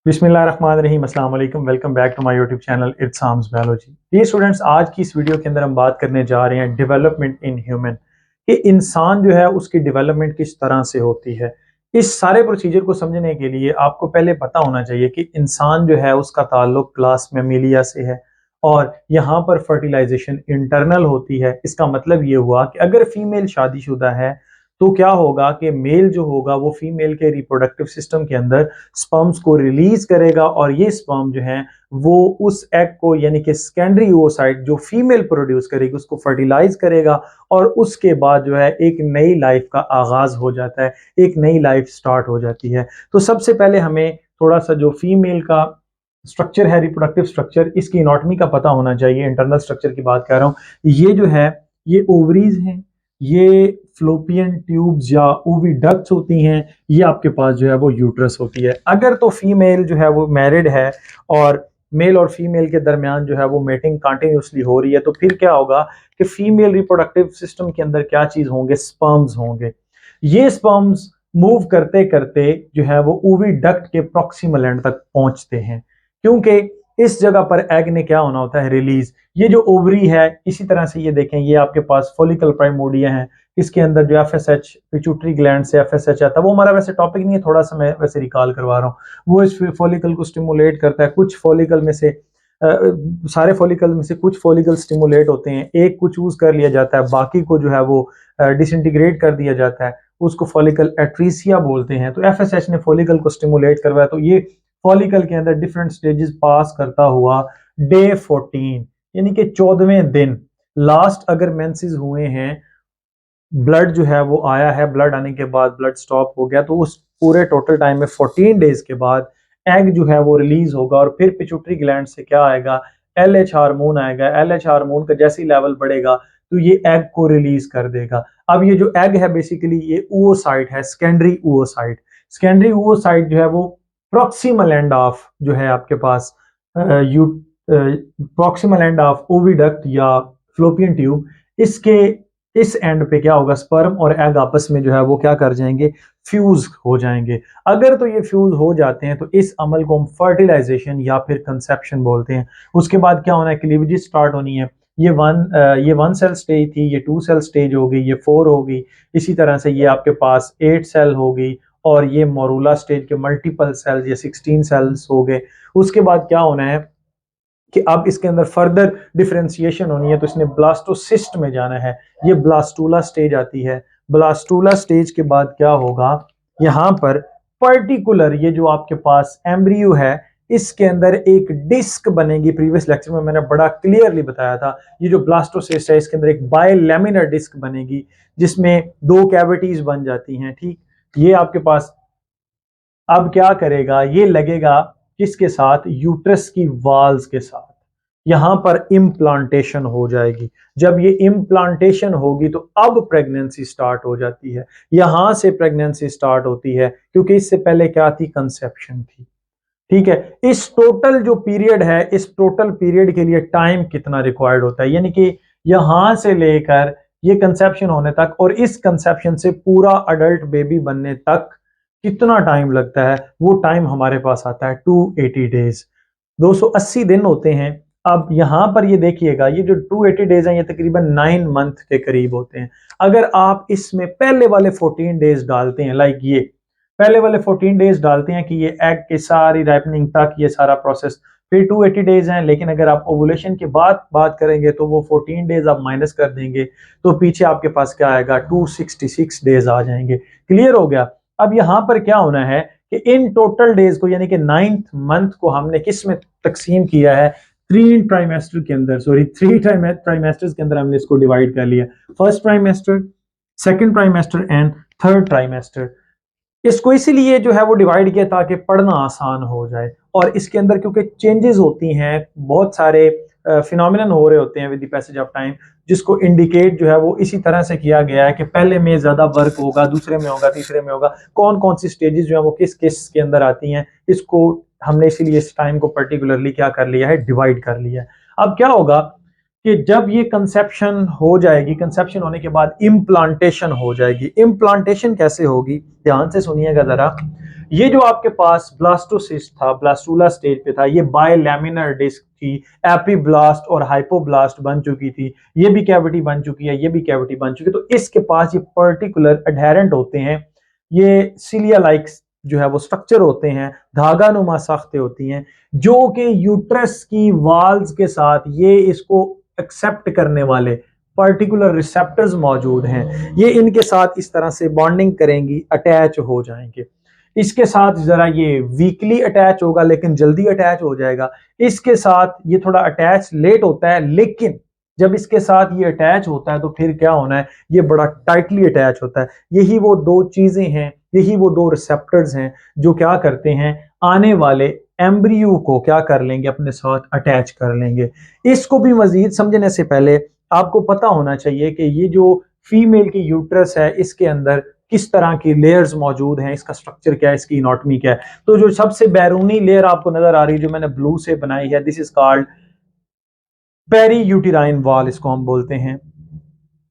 बिस्मिल्लाहिर्रहमानिर्रहीम, अस्सलाम वालेकुम। Welcome back to my YouTube channel Itsams biology. ये स्टूडेंट्स, आज की इस वीडियो के अंदर हम बात करने जा रहे हैं डेवलपमेंट इन ह्यूमन, कि इंसान जो है उसकी डेवलपमेंट किस तरह से होती है। इस सारे प्रोसीजर को समझने के लिए आपको पहले पता होना चाहिए कि इंसान जो है उसका ताल्लुक क्लास मैमिलिया से है और यहाँ पर फर्टिलाइजेशन इंटरनल होती है। इसका मतलब ये हुआ कि अगर फीमेल शादीशुदा है तो क्या होगा कि मेल जो होगा वो फीमेल के रिप्रोडक्टिव सिस्टम के अंदर स्पर्म्स को रिलीज करेगा और ये स्पर्म जो है वो उस एग को यानी कि सेकेंडरी oocyte जो फीमेल प्रोड्यूस करेगी उसको फर्टिलाइज करेगा और उसके बाद जो है एक नई लाइफ का आगाज हो जाता है, एक नई लाइफ स्टार्ट हो जाती है। तो सबसे पहले हमें थोड़ा सा जो फीमेल का स्ट्रक्चर है, रिप्रोडक्टिव स्ट्रक्चर, इसकी एनाटॉमी का पता होना चाहिए। इंटरनल स्ट्रक्चर की बात कर रहा हूँ। ये जो है ये ओवरीज हैं, ये फ्लोपियन ट्यूब्स या ओविडक्ट्स होती हैं, ये आपके पास जो है वो यूट्रस होती है। अगर तो फीमेल जो है वो मैरिड है और मेल और फीमेल के दरमियान जो है वो मेटिंग कंटिन्यूसली हो रही है, तो फिर क्या होगा कि फीमेल रिप्रोडक्टिव सिस्टम के अंदर क्या चीज होंगे, स्पर्म्स होंगे। ये स्पर्म्स मूव करते करते जो है वो ओविडक्ट के प्रॉक्सिमल एंड तक पहुंचते हैं, क्योंकि इस जगह पर एग ने क्या होना होता है, रिलीज। ये जो ओवरी है, इसी तरह से ये देखें, ये आपके पास फॉलिकल प्राइमोर्डिया है, इसके अंदर जो एफएसएच पिट्यूटरी ग्लैंड से एफएसएच आता है। वो हमारा वैसे टॉपिक नहीं है, थोड़ा सा मैं वैसे रिकॉल करवा रहा हूँ। वो इस फॉलिकल को स्टिमुलेट करता है। कुछ फॉलिकल में से सारे फॉलिकल में से कुछ फॉलिकल स्टिमुलेट होते हैं, एक को चूज कर लिया जाता है, बाकी को जो है वो डिसइंटीग्रेट कर दिया जाता है, उसको फॉलिकल एट्रीसिया बोलते हैं। तो एफएसएच ने फॉलिकल को स्टिमुलेट करवाया, तो ये फॉलिकल के अंदर डिफरेंट स्टेजेस पास करता हुआ डे 14 यानी कि 14वें दिन लास्ट अगर मेंसेस हुए हैं, ब्लड जो है वो आया है, ब्लड आने के बाद ब्लड स्टॉप हो गया, तो उस पूरे टोटल टाइम में 14 डेज के बाद एग जो है वो रिलीज होगा और फिर पिट्यूटरी ग्लैंड से क्या आएगा, एलएच हार्मोन आएगा। एलएच हार्मोन का जैसी लेवल बढ़ेगा तो ये एग को रिलीज कर देगा। अब ये जो एग है बेसिकली ये oocyte है, सेकेंडरी oocyte। सेकेंडरी oocyte जो है वो प्रॉक्सिमल एंड ऑफ जो है आपके पास you proximal end of oviduct या फ्लोपियन ट्यूब, इसके इस एंड पे क्या होगा, स्पर्म और एग आपस में जो है वो क्या कर जाएंगे, फ्यूज हो जाएंगे। अगर तो ये फ्यूज हो जाते हैं तो इस अमल को हम फर्टिलाइजेशन या फिर कंसेप्शन बोलते हैं। उसके बाद क्या होना है, क्लीवेज स्टार्ट होनी है। ये वन सेल स्टेज थी, ये टू सेल स्टेज हो गई, ये फोर हो गई, इसी तरह से ये आपके पास 8 सेल हो गई और ये मोरूला स्टेज के मल्टीपल सेल्स ये 16 सेल्स हो गए। उसके बाद क्या होना है कि अब इसके अंदर फर्दर डिफरेंशिएशन होनी है, तो इसने ब्लास्टोसिस्ट में जाना है। ये ब्लास्टूला स्टेज आती है। ब्लास्टूला स्टेज के बाद क्या होगा, यहां पर पर्टिकुलर ये जो आपके पास एम्ब्रियो है, इसके अंदर एक डिस्क बनेगी। प्रीवियस लेक्चर में मैंने बड़ा क्लियरली बताया था, ये जो ब्लास्टोसिस्ट है इसके अंदर एक बायलैमिनर डिस्क बनेगी जिसमें दो कैविटीज बन जाती हैं। ठीक, ये आपके पास अब क्या करेगा, ये लगेगा किसके साथ, यूट्रस की वाल्स के साथ। यहां पर इम्प्लांटेशन हो जाएगी। जब ये इम्प्लांटेशन होगी तो अब प्रेगनेंसी स्टार्ट हो जाती है। यहां से प्रेगनेंसी स्टार्ट होती है, क्योंकि इससे पहले क्या थी, कंसेप्शन थी। ठीक है, इस टोटल जो पीरियड है, इस टोटल पीरियड के लिए टाइम कितना रिक्वायर्ड होता है, यानी कि यहां से लेकर ये कंसेप्शन होने तक और इस कंसेप्शन से पूरा अडल्ट बेबी बनने तक कितना टाइम लगता है, वो टाइम हमारे पास आता है 280 डेज, 280 दिन होते हैं। अब यहां पर ये देखिएगा, ये जो 280 डेज हैं ये तकरीबन 9 मंथ के करीब होते हैं। अगर आप इसमें पहले वाले 14 डेज डालते हैं, लाइक ये पहले वाले 14 डेज डालते हैं कि ये एग के सारी राइपनिंग तक ये सारा प्रोसेस, फिर 280 डेज हैं। लेकिन अगर आप ओवुलेशन के बाद बात करेंगे तो वो 14 डेज आप माइनस कर देंगे, तो पीछे आपके पास क्या आएगा, 266 डेज आ जाएंगे। क्लियर हो गया। अब यहां पर क्या होना है कि इन टोटल डेज को यानी कि 9th मंथ को हमने किस में तकसीम किया है, 3 ट्राइमेस्टर के अंदर, सॉरी 3 ट्राइमेस्टर्स के अंदर हमने इसको डिवाइड कर लिया। First trimester, second trimester and third trimester. इसको इसीलिए जो है वो डिवाइड किया ताकि पढ़ना आसान हो जाए। और इसके अंदर क्योंकि चेंजेस होती हैं, बहुत सारे फिनोमिनन हो रहे होते हैं with the passage of time, जिसको इंडिकेट जो है वो इसी तरह से किया गया है कि पहले में ज्यादा वर्क होगा, दूसरे में होगा, तीसरे में होगा, कौन कौन सी स्टेजेस जो है वो किस किस के अंदर आती हैं, इसको हमने इसीलिए इस टाइम को पर्टिकुलरली क्या कर लिया है, डिवाइड कर लिया है। अब क्या होगा कि जब ये कंसेप्शन हो जाएगी, कंसेप्शन होने के बाद इम्प्लांटेशन हो जाएगी। इम्प्लांटेशन कैसे होगी, ध्यान से सुनिएगा जरा। ये जो आपके पास ब्लास्टोसिस्ट था, ब्लास्टूला स्टेज पे था, ये बायलैमिनर डिस्क थी, एपीब्लास्ट और हाइपोब्लास्ट बन चुकी थी, ये भी कैविटी बन चुकी है, ये भी कैविटी बन चुकी है। तो इसके पास ये पर्टिकुलर एडहेरेंट होते हैं, ये सिलिया लाइक जो है वो स्ट्रक्चर होते हैं, धागा नुमा साख्ते होती हैं, जो कि यूट्रस की वाल्स के साथ ये इसको एक्सेप्ट करने वाले पर्टिकुलर रिसेप्टर्स मौजूद हैं। ये इनके साथ इस तरह से बॉन्डिंग करेंगी, अटैच हो जाएंगे। इसके साथ जरा ये वीकली अटैच होगा लेकिन जल्दी अटैच हो जाएगा। इसके साथ ये थोड़ा अटैच लेट होता है, लेकिन जब इसके साथ ये अटैच होता है तो फिर क्या होना है, ये बड़ा टाइटली अटैच होता है। यही वो दो चीजें हैं, यही वो दो रिसेप्टर्स हैं जो क्या करते हैं, आने वाले एम्ब्रियो को क्या कर लेंगे, अपने साथ अटैच कर लेंगे। इसको भी मजीद समझने से पहले आपको पता होना चाहिए कि ये जो फीमेल की यूट्रस है, इसके अंदर किस तरह की लेयर्स मौजूद हैं, इसका स्ट्रक्चर क्या है, इसकी एनाटॉमी क्या है। तो जो सबसे बैरूनी लेयर आपको नजर आ रही है, जो मैंने ब्लू से बनाई है, this is called peri uterine wall, इसको हम बोलते हैं।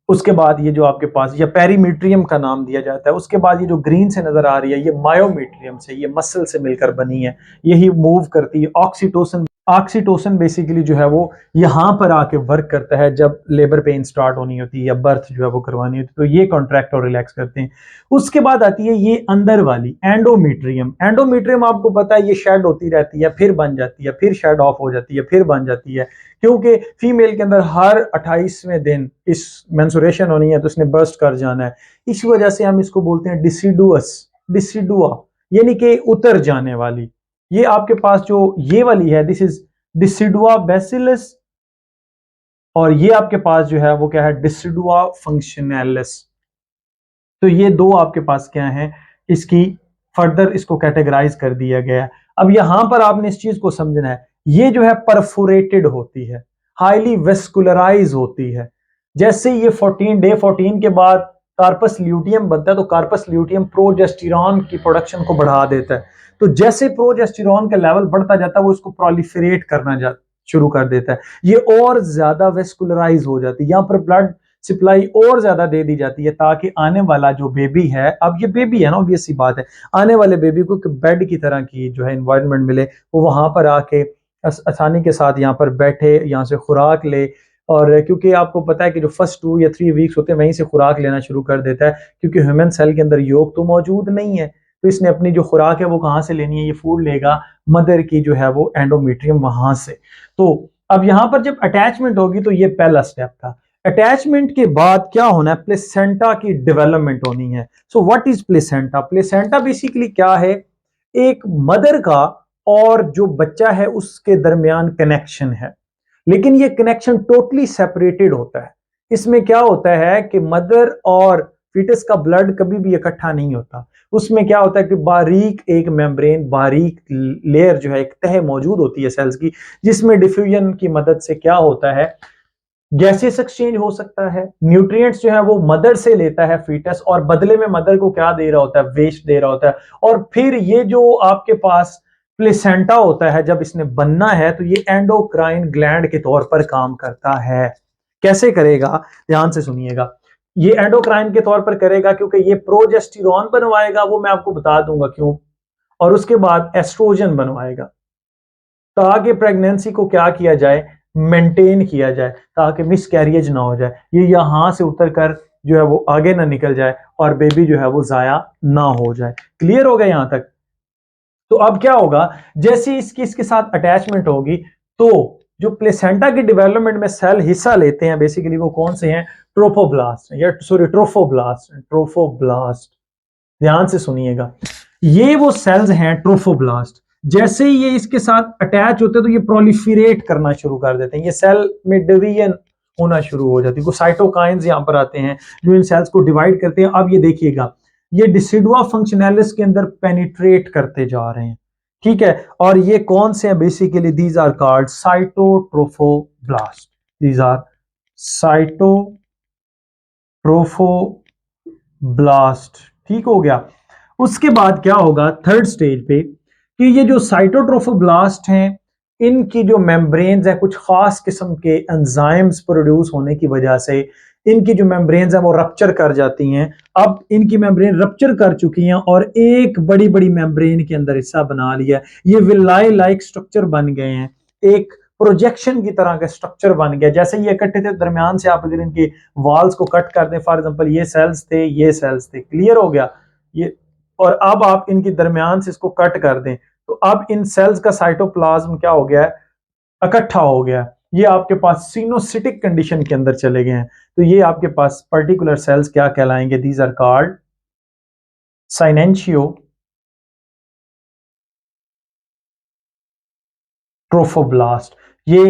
उसके बाद ये जो आपके पास या पेरीमीट्रियम का नाम दिया जाता है। उसके बाद ये जो ग्रीन से नजर आ रही है, ये मायोमीट्रियम से, ये मसल से मिलकर बनी है, यही मूव करती है। ऑक्सीटोसिन, ऑक्सीटोसिन बेसिकली जो है वो यहाँ पर आके वर्क करता है जब लेबर पेन स्टार्ट होनी होती है या बर्थ जो है वो करवानी होती है, तो ये कॉन्ट्रैक्ट और रिलैक्स करते हैं। उसके बाद आती है ये अंदर वाली एंडोमीट्रियम। एंडोमीट्रियम आपको पता है ये शेड होती रहती है, फिर बन जाती है, फिर शेड ऑफ हो जाती है, फिर बन जाती है, क्योंकि फीमेल के अंदर हर 28वें दिन इस मेंस्ट्रुएशन होनी है तो इसने बर्स्ट कर जाना है। इस वजह से हम इसको बोलते हैं डिसिडुअस, डिसिडुआ, यानी कि उतर जाने वाली। ये आपके पास जो ये वाली है, दिस इज डिसिडुआ बेसिलस, और ये आपके पास जो है वो क्या है, डिसिडुआ फंक्शनैलिस। तो ये दो आपके पास क्या है, इसकी फर्दर इसको कैटेगराइज कर दिया गया है। अब यहां पर आपने इस चीज को समझना है, ये जो है परफोरेटेड होती है, हाईली वेस्कुलराइज होती है। जैसे ये 14 के बाद कार्पस ल्यूटियम बनता है, तो कार्पस ल्यूटियम प्रोजेस्टेरॉन की प्रोडक्शन को बढ़ा देता है। तो जैसे प्रोजेस्टेरॉन का लेवल बढ़ता जाता है, वो इसको प्रोलिफरेट करना शुरू कर देता है, ये और ज्यादा वेस्कुलराइज हो जाती है, यहाँ पर ब्लड सप्लाई और ज्यादा दे दी जाती है, ताकि आने वाला जो बेबी है, अब ये बेबी है ना, ऑब्वियस सी बात है, आने वाले बेबी को बेड की तरह की जो है एनवायरनमेंट मिले, वो वहां पर आके आसानी के साथ यहाँ पर बैठे, यहाँ से खुराक ले। और क्योंकि आपको पता है कि जो फर्स्ट 2 या 3 वीक्स होते हैं वहीं से खुराक लेना शुरू कर देता है, क्योंकि ह्यूमन सेल के अंदर योग तो मौजूद नहीं है, तो इसने अपनी जो खुराक है वो कहाँ से लेनी है, ये फूड लेगा मदर की जो है वो एंडोमेट्रियम वहां से। तो अब यहाँ पर जब अटैचमेंट होगी तो ये पहला स्टेप था। अटैचमेंट के बाद क्या होना है, प्लेसेंटा की डेवलपमेंट होनी है। So what is placenta? Placenta basically क्या है, एक मदर का और जो बच्चा है उसके दरमियान कनेक्शन है, लेकिन ये कनेक्शन टोटली सेपरेटेड होता है। इसमें क्या होता है कि मदर और फीटस का ब्लड कभी भी इकट्ठा नहीं होता। उसमें क्या होता है कि बारीक एक मेम्ब्रेन, बारीक लेयर जो है, एक तह मौजूद होती है सेल्स की, जिसमें डिफ्यूजन की मदद से क्या होता है, गैसेस एक्सचेंज हो सकता है, न्यूट्रिएंट्स जो है वो मदर से लेता है फीटस, और बदले में मदर को क्या दे रहा होता है, वेस्ट दे रहा होता है। और फिर ये जो आपके पास प्लेसेंटा होता है, जब इसने बनना है तो ये एंडोक्राइन ग्लैंड के तौर पर काम करता है। कैसे करेगा, ध्यान से सुनिएगा। ये एंडोक्राइन के तौर पर करेगा क्योंकि ये प्रोजेस्टेरॉन बनवाएगा, वो मैं आपको बता दूंगा क्यों, और उसके बाद एस्ट्रोजन बनवाएगा, ताकि प्रेगनेंसी को क्या किया जाए, मेंटेन किया जाए, ताकि मिस कैरियज ना हो जाए, ये यहां से उतर कर जो है वो आगे ना निकल जाए और बेबी जो है वो जाया ना हो जाए। क्लियर हो गया यहां तक? तो अब क्या होगा, जैसे इसकी इसके साथ अटैचमेंट होगी, तो जो प्लेसेंटा की डेवलपमेंट में सेल हिस्सा लेते हैं बेसिकली वो कौन से हैं, ट्रोफोब्लास्ट, या सॉरी ट्रोफोब्लास्ट, ट्रोफोब्लास्ट। ध्यान से सुनिएगा, ये वो सेल्स हैं ट्रोफोब्लास्ट। जैसे ही ये इसके साथ अटैच होते हैं तो ये प्रोलिफरेट करना शुरू कर देते हैं, ये सेल में डिवीजन होना शुरू हो जाती है। साइटोकाइंस यहां पर आते हैं जो इन सेल्स को डिवाइड करते हैं। अब ये देखिएगा, ये डिसिडुआ फंक्शनैलिस के अंदर पेनिट्रेट करते जा रहे हैं, ठीक है। और ये कौन से हैं, basically these are called cytotrophoblast, these are cytotrophoblast. ठीक हो गया। उसके बाद क्या होगा थर्ड स्टेज पे, कि ये जो साइटोट्रोफोब्लास्ट हैं, इनकी जो मेम्ब्रेन्स है, कुछ खास किस्म के एंजाइम्स प्रोड्यूस होने की वजह से इनकी जो मेम्ब्रेन्स हैं वो रप्चर कर जाती हैं। अब इनकी मेम्ब्रेन रप्चर कर चुकी हैं और एक बड़ी बड़ी मेम्ब्रेन के अंदर हिस्सा बना लिया, ये विलाई लाइक स्ट्रक्चर बन गए हैं, एक प्रोजेक्शन की तरह का स्ट्रक्चर बन गया। जैसे ये इकट्ठे थे, दरमियान से आप अगर इनके वॉल्स को कट कर दें, फॉर एग्जांपल ये सेल्स थे, ये सेल्स थे, क्लियर हो गया ये, और अब आप इनके दरमियान से इसको कट कर दें तो अब इन सेल्स का साइटोप्लाज्म क्या हो गया है, इकट्ठा हो गया। ये आपके पास सिनोसिटिक कंडीशन के अंदर चले गए हैं। तो ये आपके पास पर्टिकुलर सेल्स क्या कहलाएंगे, दीज आर कॉल्ड साइनेंशियो ट्रोफोब्लास्ट। ये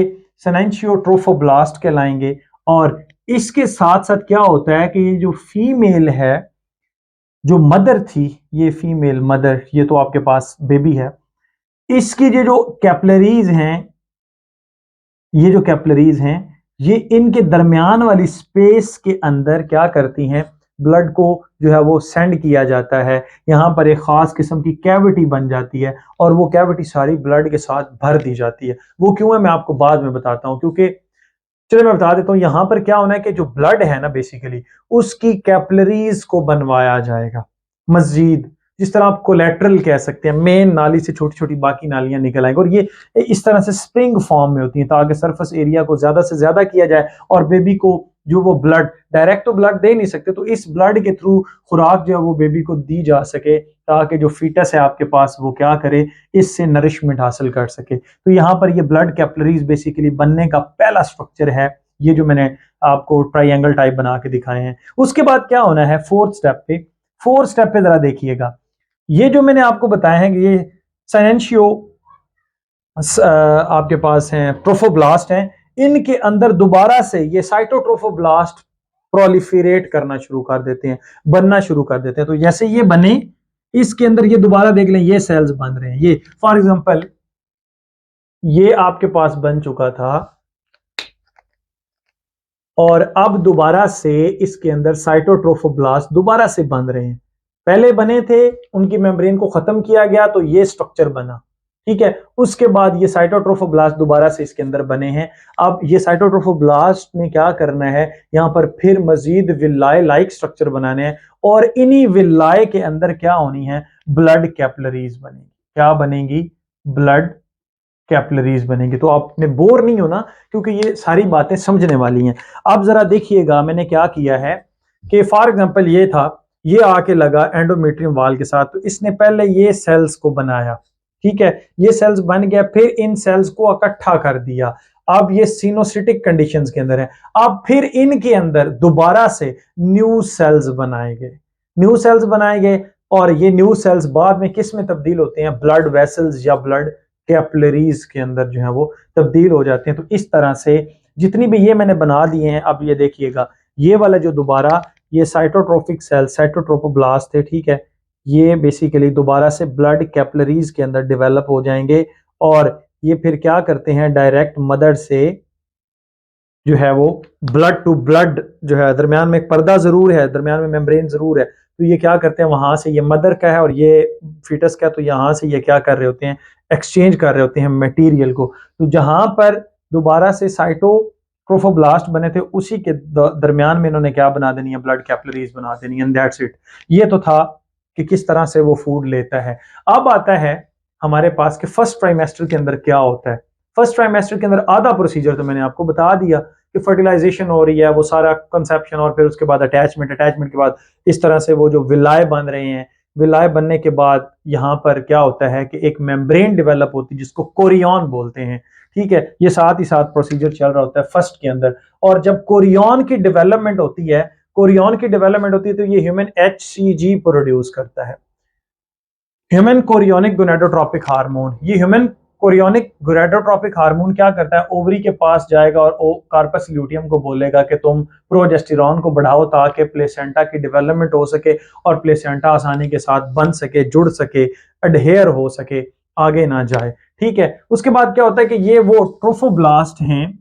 साइनेंशियो ट्रोफोब्लास्ट कहलाएंगे। और इसके साथ साथ क्या होता है कि ये जो फीमेल है, जो मदर थी, ये फीमेल मदर, ये तो आपके पास बेबी है, इसकी ये जो कैपिलरीज हैं, ये जो कैपिलरीज हैं, ये इनके दरमियान वाली स्पेस के अंदर क्या करती हैं, ब्लड को जो है वो सेंड किया जाता है। यहां पर एक खास किस्म की कैविटी बन जाती है और वो कैविटी सारी ब्लड के साथ भर दी जाती है। वो क्यों है मैं आपको बाद में बताता हूं, क्योंकि चलिए मैं बता देता हूं, यहां पर क्या होना है कि जो ब्लड है ना बेसिकली उसकी कैपिलरीज को बनवाया जाएगा मजीद, जिस तरह आप कोलेट्रल कह सकते हैं, मेन नाली से छोटी छोटी बाकी नालियां निकल आएंगी और ये इस तरह से स्प्रिंग फॉर्म में होती हैं ताकि सरफेस एरिया को ज्यादा से ज्यादा किया जाए और बेबी को जो वो ब्लड डायरेक्ट तो ब्लड दे नहीं सकते, तो इस ब्लड के थ्रू खुराक जो है वो बेबी को दी जा सके ताकि जो फीटस है आपके पास वो क्या करे, इससे नरिशमेंट हासिल कर सके। तो यहाँ पर ये ब्लड कैपिलरीज बेसिकली बनने का पहला स्ट्रक्चर है, ये जो मैंने आपको ट्राइंगल टाइप बना के दिखाए हैं। उसके बाद क्या होना है फोर्थ स्टेप पे, फोर्थ स्टेप पे जरा देखिएगा, ये जो मैंने आपको बताया है कि ये साइनेंशियो आपके पास हैं ट्रोफोब्लास्ट हैं, इनके अंदर दोबारा से ये साइटोट्रोफोब्लास्ट प्रोलिफरेट करना शुरू कर देते हैं, बनना शुरू कर देते हैं। तो जैसे ये बने, इसके अंदर ये दोबारा देख लें, ये सेल्स बन रहे हैं। ये फॉर एग्जांपल ये आपके पास बन चुका था और अब दोबारा से इसके अंदर साइटोट्रोफोब्लास्ट दोबारा से बन रहे हैं। पहले बने थे, उनकी मेम्ब्रेन को खत्म किया गया तो ये स्ट्रक्चर बना, ठीक है। उसके बाद ये साइटोट्रोफोब्लास्ट दोबारा से इसके अंदर बने हैं। अब ये साइटोट्रोफोब्लास्ट ने क्या करना है, यहां पर फिर मजीद विलाय लाइक स्ट्रक्चर बनाने हैं और इन्हीं विलाय के अंदर क्या होनी है, ब्लड कैपिलरीज बनेगी। क्या बनेगी, ब्लड कैपिलरीज बनेंगे। तो आपने बोर नहीं होना क्योंकि ये सारी बातें समझने वाली हैं। अब जरा देखिएगा मैंने क्या किया है कि फॉर एग्जांपल ये था, ये आके लगा एंडोमेट्रियम वाल के साथ, तो इसने पहले ये सेल्स को बनाया, ठीक है, ये सेल्स बन गया, फिर इन सेल्स को इकट्ठा कर दिया। अब ये सिनोसिटिक कंडीशंस के अंदर है। अब फिर इनके अंदर दोबारा से न्यू सेल्स बनाए गए, न्यू सेल्स बनाए गए और ये न्यू सेल्स बाद में किस में तब्दील होते हैं, ब्लड वेसल्स या ब्लड कैपिलरीज के अंदर जो है वो तब्दील हो जाते हैं। तो इस तरह से जितनी भी ये मैंने बना दिए हैं, अब ये देखिएगा, ये वाला जो दोबारा ये साइटोट्रोफिक सेल साइटोट्रोफोब्लास्ट थे, ठीक है, ये बेसिकली दोबारा से ब्लड कैपिलरीज के अंदर डेवलप हो जाएंगे और ये फिर क्या करते हैं, डायरेक्ट मदर से जो है वो ब्लड टू ब्लड जो है, दरमियान में एक पर्दा जरूर है, दरमियान में मेम्ब्रेन जरूर है, तो ये क्या करते हैं, वहां से ये मदर का है और ये फीटस का है, तो यहां से ये क्या कर रहे होते हैं, एक्सचेंज कर रहे होते हैं मटेरियल को। तो जहां पर दोबारा से साइटोट्रोफोब्लास्ट बने थे उसी के दरमियान में इन्होंने क्या बना देनी है, ब्लड कैपिलरीज बना देनी है, एंड दैट्स इट। ये तो था कि किस तरह से वो फूड लेता है। अब आता है हमारे पास कि फर्स्ट ट्राइमेस्टर के अंदर क्या होता है। फर्स्ट ट्राइमेस्टर के अंदर आधा प्रोसीजर तो मैंने आपको बता दिया कि फर्टिलाइजेशन हो रही है, वो सारा कंसेप्शन और फिर उसके बाद अटैचमेंट, अटैचमेंट के बाद इस तरह से वो जो विलाय बन रहे हैं, विलाय बनने के बाद यहाँ पर क्या होता है कि एक मेम्ब्रेन डेवलप होती है जिसको कोरियन बोलते हैं, ठीक है। ये साथ ही साथ प्रोसीजर चल रहा होता है फर्स्ट के अंदर। और जब कोरियन की डेवलपमेंट होती है, कोरियन की डेवलपमेंट होती है तो ये ह्यूमन HCG प्रोड्यूस करता है, ह्यूमन कोरियोनिक गोनाडोट्रोपिक हार्मोन। ये ह्यूमन कोरियोनिक गोनाडोट्रोपिक हार्मोन क्या करता है, ओवरी के पास जाएगा और ओ कार्पस ल्यूटियम को बोलेगा कि तुम प्रोजेस्टेरॉन को बढ़ाओ ताकि प्लेसेंटा की डेवलपमेंट हो सके और प्लेसेंटा आसानी के साथ बन सके, जुड़ सके, अडहेयर हो सके, आगे ना जाए, ठीक है। उसके बाद क्या होता है कि ये वो ट्रोफोब्लास्ट हैं,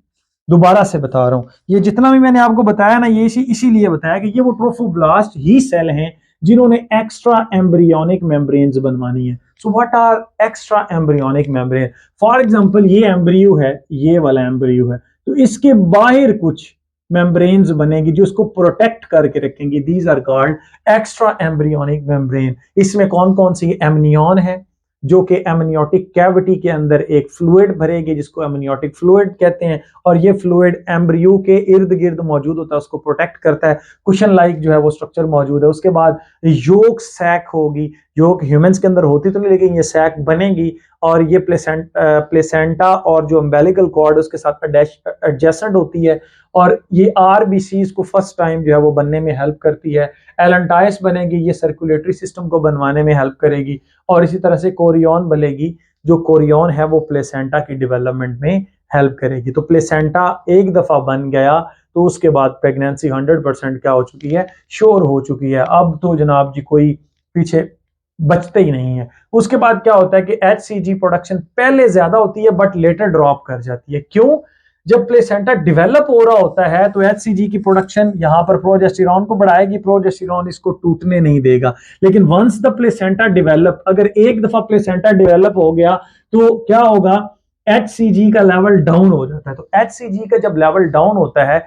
दोबारा से बता रहा हूं, ये जितना भी मैंने आपको बताया ना, ये इसीलिए बताया कि ये वो ट्रोफोब्लास्ट ही सेल हैं जिन्होंने एक्स्ट्रा एम्ब्रियोनिक मेम्ब्रेन्स बनवानी है। So what are extra embryonic membrane, for example ये एम्ब्रियो है, ये वाला एम्ब्रियो है, तो इसके बाहर कुछ मेम्ब्रेन्स बनेगी जो उसको प्रोटेक्ट करके रखेंगी। These are called extra embryonic membrane. इसमें कौन कौन सी एमनियन है जो कि एमनियोटिक कैविटी के अंदर एक फ्लूइड भरेगी जिसको एमनियोटिक फ्लूइड कहते हैं, और ये फ्लूइड एम्ब्रियो के इर्द गिर्द मौजूद होता है, उसको प्रोटेक्ट करता है। कुशन लाइक जो है वो स्ट्रक्चर मौजूद है। उसके बाद योक सैक होगी, योक ह्यूमंस के अंदर होती तो नहीं लेकिन ये सैक बनेगी, और ये प्लेसेंटा और जो अम्बेलिकल कॉर्ड उसके साथ एडजेसेंट होती है, और ये आरबीसीज को फर्स्ट टाइम जो है वो बनने में हेल्प करती है। एलेंटाइस बनेगी, ये सर्कुलेटरी सिस्टम को बनवाने में हेल्प करेगी, और इसी तरह से कोरियन बनेगी, जो कोरियन है वो प्लेसेंटा की डेवलपमेंट में हेल्प करेगी। तो प्लेसेंटा एक दफा बन गया तो उसके बाद प्रेगनेंसी 100% क्या हो चुकी है, श्योर हो चुकी है। अब तो जनाब जी कोई पीछे बचते ही नहीं है। उसके बाद क्या होता है कि एचसीजी प्रोडक्शन पहले ज्यादा होती है बट लेटर ड्रॉप कर जाती है। क्यों? जब प्लेसेंटा डेवलप हो रहा होता है तो एचसीजी की प्रोडक्शन यहां पर प्रोजेस्टेरॉन को बढ़ाएगी, प्रोजेस्टेरॉन इसको टूटने नहीं देगा। लेकिन वंस द प्लेसेंटा डेवलप, अगर एक दफा प्लेसेंटा डेवलप हो गया तो क्या होगा, एचसीजी का लेवल डाउन हो जाता है। तो एचसीजी का जब लेवल डाउन होता है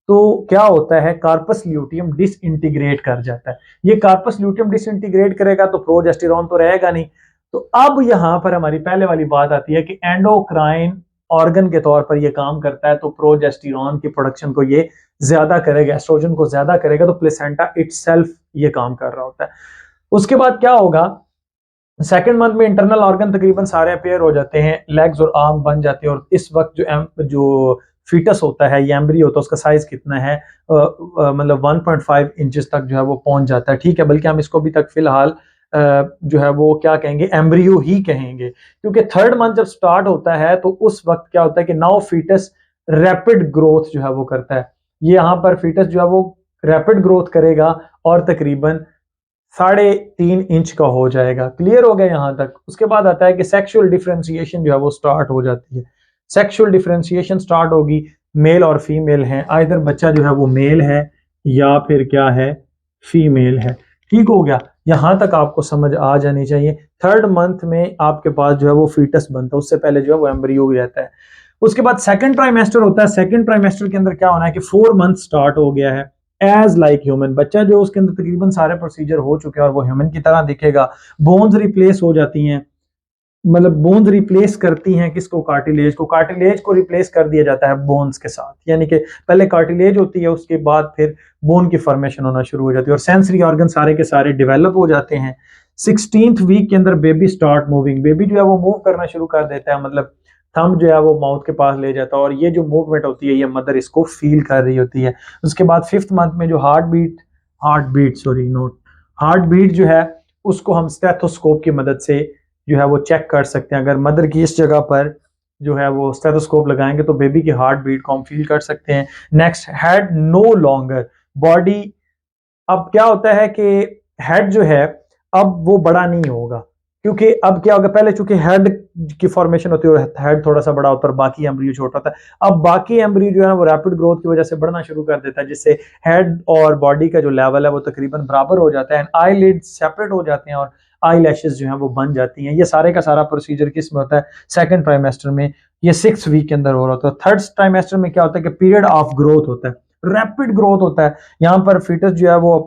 तो क्या होता है, कार्पस ल्यूटियम डिसइंटीग्रेट कर जाता है। ये कार्पस ल्यूटियम डिसइंटीग्रेट करेगा तो प्रोजेस्टेरॉन तो रहेगा नहीं। तो अब यहां पर हमारी पहले वाली बात आती है कि एंडोक्राइन ऑर्गन के तौर पर ये काम करता है, तो प्रोजेस्टेरॉन की प्रोडक्शन को ये ज्यादा करेगा, एस्ट्रोजन को ज्यादा करेगा, तो प्लेसेंटा इटसेल्फ ये काम कर रहा होता है। उसके बाद क्या होगा, सेकेंड मंथ में इंटरनल ऑर्गन तकरीबन सारे अपेयर हो जाते हैं, लेग्स और आर्म बन जाते हैं, और इस वक्त जो फीटस होता है, ये एम्ब्री होता है, उसका साइज कितना है, मतलब 1.5 इंचेस तक जो है वो पहुंच जाता है। ठीक है, बल्कि हम इसको अभी तक फिलहाल जो है वो क्या कहेंगे, एम्ब्रियो ही कहेंगे, क्योंकि थर्ड मंथ जब स्टार्ट होता है तो उस वक्त क्या होता है कि नाउ फीटस रैपिड ग्रोथ जो है वो करता है। ये यहाँ पर फीटस जो है वो रैपिड ग्रोथ करेगा और तकरीबन 3.5 इंच का हो जाएगा। क्लियर हो गया यहां तक? उसके बाद आता है कि सेक्सुअल डिफरेंशिएशन जो है वो स्टार्ट हो जाती है। सेक्सुअल डिफरेंशिएशन स्टार्ट होगी, मेल और फीमेल है, आइदर बच्चा जो है वो मेल है या फिर क्या है, फीमेल है। ठीक हो गया, यहां तक आपको समझ आ जानी चाहिए। थर्ड मंथ में आपके पास जो है वो फीटस बनता है, उससे पहले जो है वो एम्ब्रियो रहता है। उसके बाद सेकंड ट्राइमेस्टर होता है। सेकंड ट्राइमेस्टर के अंदर क्या होना है कि 4 मंथ स्टार्ट हो गया है, एज लाइक ह्यूमन। बच्चा जो उसके अंदर तकरीबन सारे प्रोसीजर हो चुके हैं और वो ह्यूमन की तरह दिखेगा। बोन्स रिप्लेस हो जाती हैं, मतलब बोन्स रिप्लेस करती हैं किसको, कार्टिलेज को। कार्टिलेज को रिप्लेस कर दिया जाता है बोन्स के साथ, यानी कि पहले कार्टिलेज होती है, उसके बाद फिर बोन की फॉर्मेशन होना शुरू हो जाती है, और सेंसरी ऑर्गन सारे के सारे डेवलप हो जाते हैं। 16th वीक के अंदर बेबी स्टार्ट मूविंग, बेबी जो है वो मूव करना शुरू कर देता है, मतलब थंब जो है वो माउथ के पास ले जाता है, और ये जो मूवमेंट होती है ये मदर इसको फील कर रही होती है। उसके बाद 5th मंथ में जो हार्ट बीट जो है उसको हम स्टेथोस्कोप की मदद से जो है वो चेक कर सकते हैं। अगर मदर की इस जगह पर जो है वो स्टेथोस्कोप लगाएंगे तो बेबी की हार्ट बीट को हम फील कर सकते हैं। Next, head no longer body. अब क्या होता है कि हेड जो है अब वो बड़ा नहीं होगा, क्योंकि अब क्या होगा, पहले चूंकि हेड की फॉर्मेशन होती है और हेड थोड़ा सा बड़ा होता है और बाकी एम्ब्रियो छोटा होता है। अब बाकी एम्ब्रियो जो है वो रैपिड ग्रोथ की वजह से बढ़ना शुरू कर देता है, जिससे हेड और बॉडी का जो लेवल है वो तकरीबन बराबर हो जाता है, एंड आई लिड सेपरेट हो जाते हैं और आई लैशेज जो है वो बन जाती हैं। ये सारे का सारा प्रोसीजर किस में होता है, सेकंड ट्राइमेस्टर में। ये 6 वीक के अंदर हो रहा होता है। थर्ड ट्राइमेस्टर में क्या होता है कि पीरियड ऑफ ग्रोथ होता है, रैपिड ग्रोथ होता है। यहाँ पर फीटस जो है वो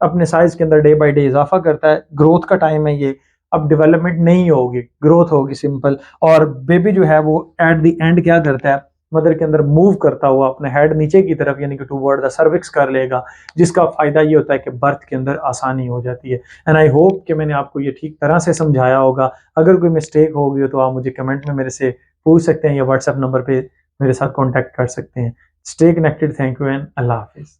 अपने साइज के अंदर डे बाय डे इजाफा करता है, ग्रोथ का टाइम है ये। अब डेवलपमेंट नहीं होगी, ग्रोथ होगी सिंपल, और बेबी जो है वो एट द एंड क्या करता है, मदर के अंदर मूव करता हुआ अपने हेड नीचे की तरफ यानी कि टुवर्ड द सर्विक्स कर लेगा, जिसका फायदा ये होता है कि बर्थ के अंदर आसानी हो जाती है। एंड आई होप कि मैंने आपको ये ठीक तरह से समझाया होगा। अगर कोई मिस्टेक हो गई हो तो आप मुझे कमेंट में मेरे से पूछ सकते हैं या व्हाट्सएप नंबर पे मेरे साथ कॉन्टैक्ट कर सकते हैं। Stay connected, thank you and Allah Hafiz.